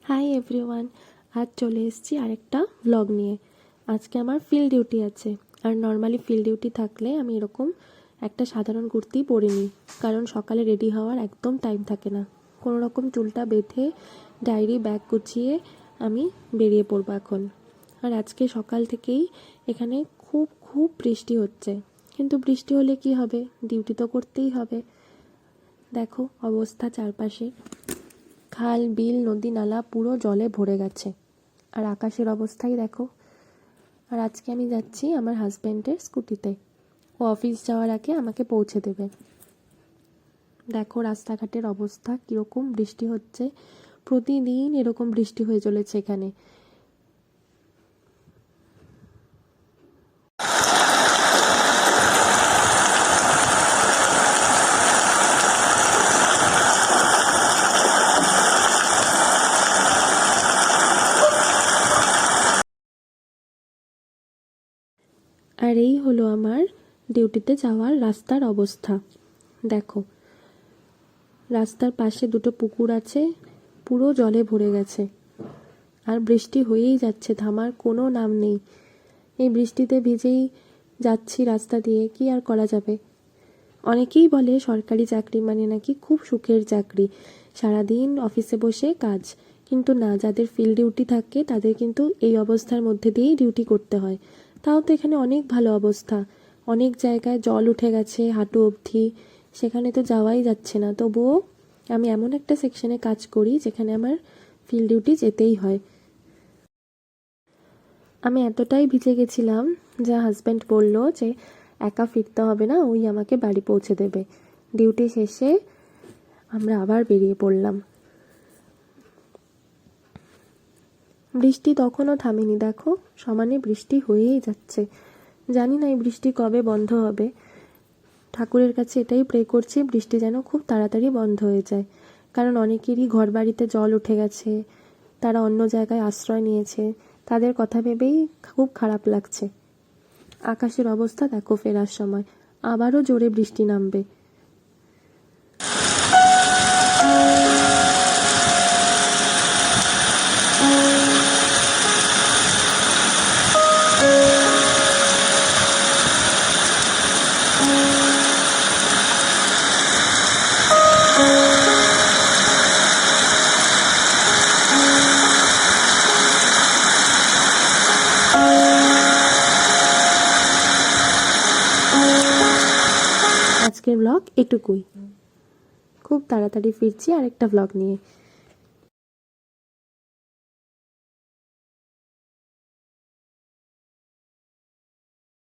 Hi everyone, আজ চলে এসেছি আরেকটা ব্লগ নিয়ে। আজকে আমার ফিল্ড ডিউটি আছে, আর নর্মালি ফিল্ড ডিউটি থাকলে আমি এরকম একটা সাধারণ কুর্তি পরে নিই, কারণ সকালে রেডি হওয়ার একদম টাইম থাকে না। কোনো রকম চুলটা বেঁধে ডায়েরি ব্যাগ গুছিয়ে আমি বেরিয়ে পড়বো এখন। আর আজকে সকাল থেকেই এখানে খুব খুব বৃষ্টি হচ্ছে, কিন্তু বৃষ্টি হলে কি হবে, ডিউটি তো করতেই হবে। দেখো অবস্থা চারপাশে, খাল বিল নদী নালা পুরো জলে ভরে গেছে, আর আকাশের অবস্থাই দেখো। আর আজকে আমি যাচ্ছি আমার হাজব্যান্ডের স্কুটিতে, ও অফিস যাওয়ার আগে আমাকে পৌঁছে দেবে। দেখো রাস্তাঘাটের অবস্থা কীরকম, বৃষ্টি হচ্ছে, প্রতিদিন এরকম বৃষ্টি হয়ে চলেছে এখানে। আর এই হলো আমার ডিউটিতে যাওয়ার রাস্তার অবস্থা। দেখো রাস্তার পাশে দুটো পুকুর আছে, পুরো জলে ভরে গেছে, আর বৃষ্টি হয়েই যাচ্ছে, থামার কোনো নাম নেই। এই বৃষ্টিতে ভিজেই যাচ্ছি রাস্তা দিয়ে, কি আর করা যাবে। অনেকেই বলে সরকারি চাকরি মানে নাকি খুব সুখের চাকরি, সারাদিন অফিসে বসে কাজ, কিন্তু না, যাদের ফিল্ড ডিউটি থাকে তাদের কিন্তু এই অবস্থার মধ্যে দিয়েই ডিউটি করতে হয়। তাও তো এখানে অনেক ভালো অবস্থা, অনেক জায়গায় জল উঠে গেছে হাঁটু অবধি, সেখানে তো যাওয়াই যাচ্ছে না। তবুও আমি এমন একটা সেকশনে কাজ করি যেখানে আমার ফিল্ড ডিউটি যেতেই হয়। আমি এতটাই ভিজে গেছিলাম যা হাজব্যান্ড বলল যে একা ফিরতে হবে না, ওই আমাকে বাড়ি পৌঁছে দেবে। ডিউটি শেষে আমরা আবার বেরিয়ে পড়লাম। বৃষ্টি তখনও থামেনি, দেখো সমানে বৃষ্টি হয়েই যাচ্ছে। জানি না এই বৃষ্টি কবে বন্ধ হবে, ঠাকুরের কাছে এটাই প্রে করছি বৃষ্টি যেন খুব তাড়াতাড়ি বন্ধ হয়ে যায়, কারণ অনেকেরই ঘর বাড়িতে জল উঠে গেছে, তারা অন্য জায়গায় আশ্রয় নিয়েছে, তাদের কথা ভেবেই খুব খারাপ লাগছে। আকাশের অবস্থা দেখো, ফেরার সময় আবারও জোরে বৃষ্টি নামবে। আজকের ব্লগ এটুকুই, খুব তাড়াতাড়ি ফিরছি আরেকটা ব্লগ নিয়ে।